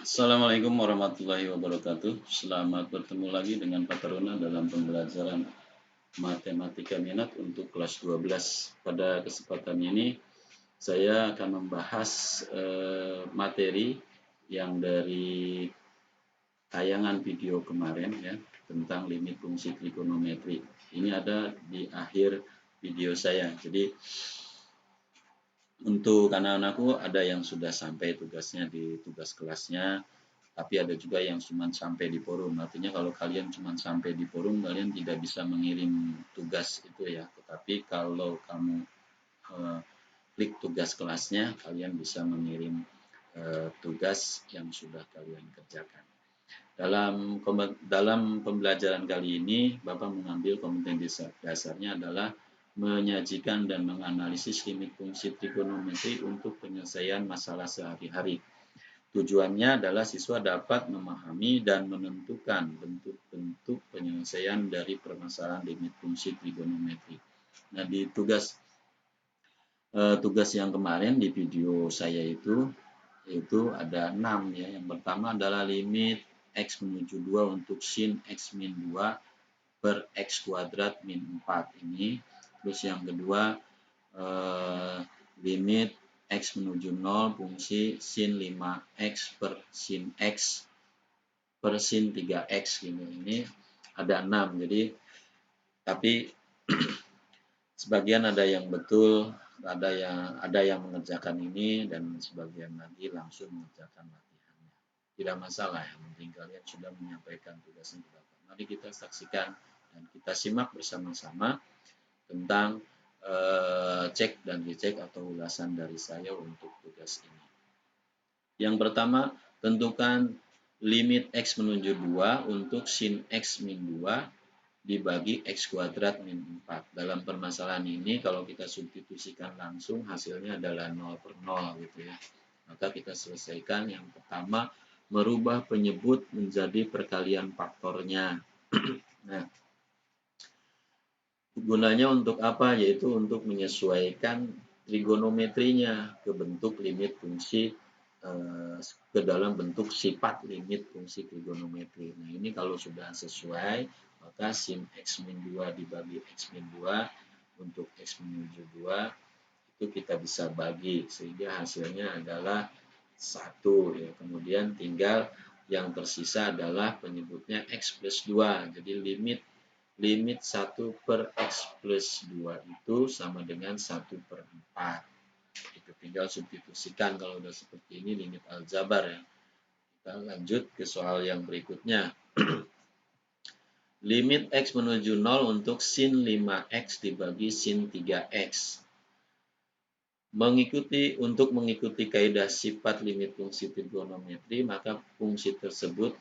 Assalamualaikum warahmatullahi wabarakatuh. Selamat bertemu lagi dengan Pak Taruna dalam pembelajaran Matematika Minat untuk kelas 12. Pada kesempatan ini saya akan membahas materi yang dari tayangan video kemarin ya tentang limit fungsi trigonometri. Ini ada di akhir video saya. Jadi untuk anak-anakku ada yang sudah sampai tugasnya di tugas kelasnya, tapi ada juga yang cuma sampai di forum. Artinya kalau kalian cuma sampai di forum, kalian tidak bisa mengirim tugas itu ya. Tetapi kalau kamu klik tugas kelasnya, kalian bisa mengirim tugas yang sudah kalian kerjakan. Dalam pembelajaran kali ini, Bapak mengambil kompetensi dasarnya adalah menyajikan dan menganalisis limit fungsi trigonometri untuk penyelesaian masalah sehari-hari. Tujuannya adalah siswa dapat memahami dan menentukan bentuk-bentuk penyelesaian dari permasalahan limit fungsi trigonometri. Nah, di tugas yang kemarin di video saya itu ada 6 ya. Yang pertama adalah limit X menuju 2 untuk sin X min 2 per X kuadrat min 4 ini. Terus yang kedua limit X menuju 0 fungsi sin 5X per sin X per sin 3X gitu. Ini ada 6. Jadi tapi sebagian ada yang betul, ada yang mengerjakan ini dan sebagian lagi langsung mengerjakan latihannya. Tidak masalah, yang penting kalian sudah menyampaikan tugasnya ke Bapak. Mari kita saksikan dan kita simak bersama-sama tentang cek dan dicek atau ulasan dari saya untuk tugas ini. Yang pertama, tentukan limit X menuju 2 untuk sin X min 2 dibagi X kuadrat min 4. Dalam permasalahan ini kalau kita substitusikan langsung hasilnya adalah 0 per 0 gitu ya. Maka kita selesaikan yang pertama merubah penyebut menjadi perkalian faktornya. Nah, gunanya untuk apa? Yaitu untuk menyesuaikan trigonometrinya ke bentuk limit fungsi ke dalam bentuk sifat limit fungsi trigonometri. Nah, ini kalau sudah sesuai, maka sin X min 2 dibagi X min 2 untuk X menuju 2 itu kita bisa bagi sehingga hasilnya adalah 1 ya. Kemudian tinggal yang tersisa adalah penyebutnya X plus 2. Jadi limit 1 per X plus 2 itu sama dengan 1 per 4. Itu tinggal substitusikan kalau udah seperti ini limit aljabar ya. Kita lanjut ke soal yang berikutnya. Limit X menuju 0 untuk sin 5X dibagi sin 3X. Untuk mengikuti kaidah sifat limit fungsi trigonometri, maka fungsi tersebut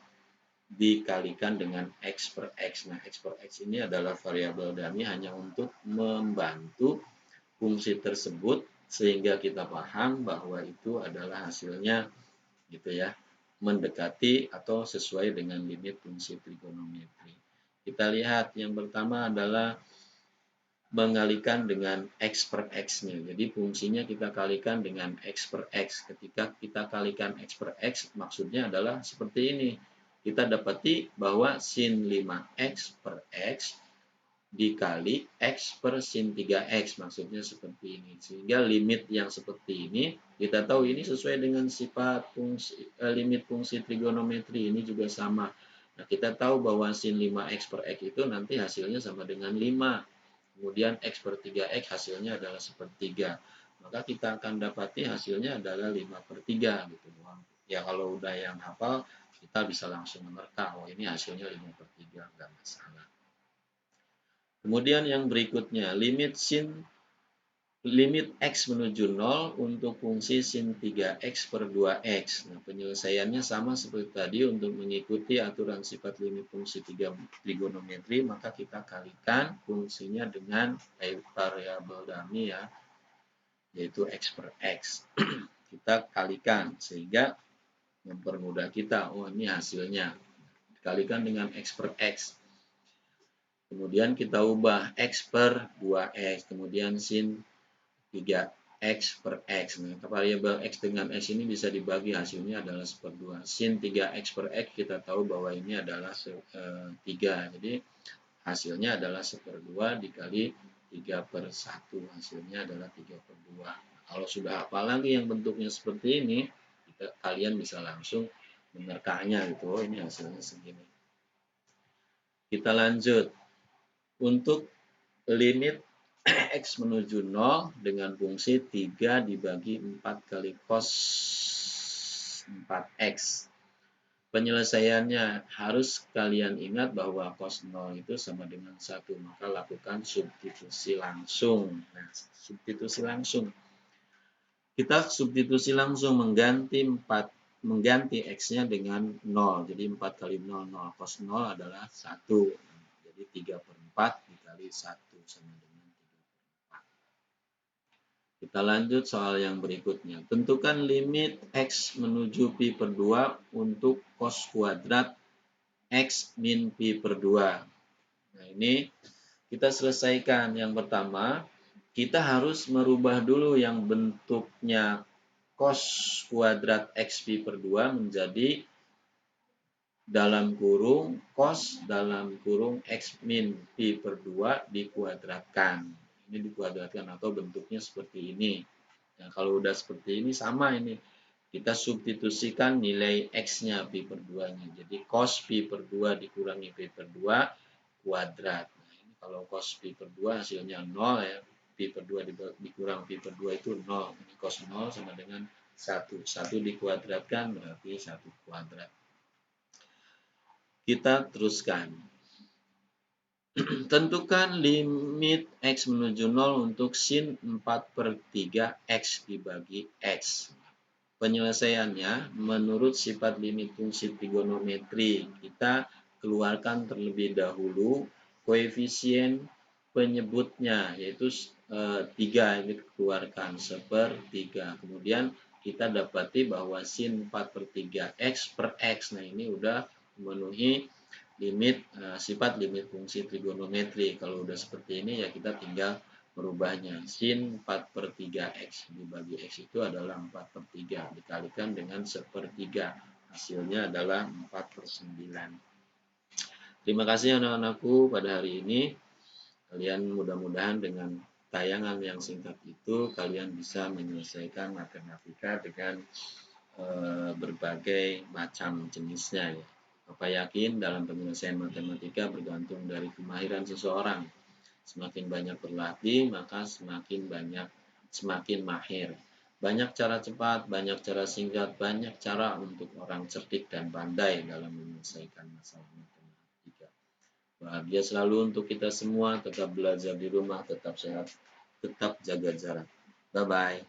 dikalikan dengan X per X. Nah, X per X ini adalah variabel dummy hanya untuk membantu fungsi tersebut sehingga kita paham bahwa itu adalah hasilnya gitu ya, mendekati atau sesuai dengan limit fungsi trigonometri. Kita lihat yang pertama adalah mengalikan dengan X per X-nya. Jadi fungsinya kita kalikan dengan X per X. Ketika kita kalikan X per X, maksudnya adalah seperti ini. Kita dapati bahwa sin 5X per X dikali X per sin 3X. Maksudnya seperti ini. Sehingga limit yang seperti ini, kita tahu ini sesuai dengan sifat limit fungsi trigonometri. Ini juga sama. Nah, kita tahu bahwa sin 5X per X itu nanti hasilnya sama dengan 5. Kemudian X per 3X hasilnya adalah sepertiga. Maka kita akan dapati hasilnya adalah 5 per 3. Gitu. Ya kalau udah yang hafal, kita bisa langsung menerka. Oh ini hasilnya 5 per 3, enggak masalah. Kemudian yang berikutnya, limit X menuju 0 untuk fungsi sin 3X per 2X. Nah, penyelesaiannya sama seperti tadi untuk mengikuti aturan sifat limit fungsi trigonometri, maka kita kalikan fungsinya dengan variabel dummy ya, yaitu X per X. Kita kalikan sehingga mempermudah kita, oh ini hasilnya. Dikalikan dengan X per X. Kemudian kita ubah X per 2X, kemudian sin 3 X per X. Nah, variabel X dengan X ini bisa dibagi, hasilnya adalah 1/2. Sin 3X per X kita tahu bahwa ini adalah 3. Jadi hasilnya adalah 1/2 dikali 3/1. Hasilnya adalah 3/2. Kalau sudah hafal lagi yang bentuknya seperti ini, kalian bisa langsung menerkanya gitu. Oh, ini hasilnya segini. Kita lanjut. Untuk limit X menuju 0 dengan fungsi 3 dibagi 4 kali cos 4X. Penyelesaiannya harus kalian ingat bahwa cos 0 itu sama dengan 1, maka lakukan substitusi langsung. Nah, substitusi langsung. Kita substitusi langsung mengganti X-nya dengan 0. Jadi 4 kali 0, 0. Cos 0 adalah 1. Jadi 3/4 dikali 1 sama dengan 3/4. Kita lanjut soal yang berikutnya. Tentukan limit X menuju pi per 2 untuk cos kuadrat X min pi per 2. Nah, ini kita selesaikan. Yang pertama, kita harus merubah dulu yang bentuknya cos kuadrat X pi per 2 menjadi dalam kurung cos dalam kurung X min pi per 2 dikuadratkan. Ini dikuadratkan atau bentuknya seperti ini. Nah, kalau udah seperti ini sama ini. Kita substitusikan nilai X-nya pi per 2-nya. Jadi cos pi per 2 dikurangi pi per 2 kuadrat. Nah, ini kalau cos pi per 2 hasilnya 0 ya. Pi per 2 dikurang pi per 2 itu 0. Ini cos 0 sama dengan 1. 1 dikuadratkan berarti 1 kuadrat. Kita teruskan. Tentukan limit X menuju 0 untuk sin 4/3 X dibagi X. Penyelesaiannya menurut sifat limit fungsi trigonometri. Kita keluarkan terlebih dahulu koefisien penyebutnya, yaitu 3 ini keluarkan 1/3. Kemudian kita dapati bahwa sin 4/3 X per X. Nah, ini udah memenuhi limit sifat limit fungsi trigonometri. Kalau udah seperti ini ya kita tinggal merubahnya. Sin 4/3 X dibagi X itu adalah 4/3. Dikalikan dengan 1/3. Hasilnya adalah 4/9. Terima kasih anak-anakku pada hari ini. Kalian mudah-mudahan dengan tayangan yang singkat itu, kalian bisa menyelesaikan matematika dengan berbagai macam jenisnya. Ya. Bapak yakin dalam penyelesaian matematika bergantung dari kemahiran seseorang. Semakin banyak berlatih, maka semakin mahir. Banyak cara cepat, banyak cara singkat, banyak cara untuk orang cerdik dan pandai dalam menyelesaikan masalah matematika. Bahagia selalu untuk kita semua, tetap belajar di rumah, tetap sehat, tetap jaga jarak. Bye-bye.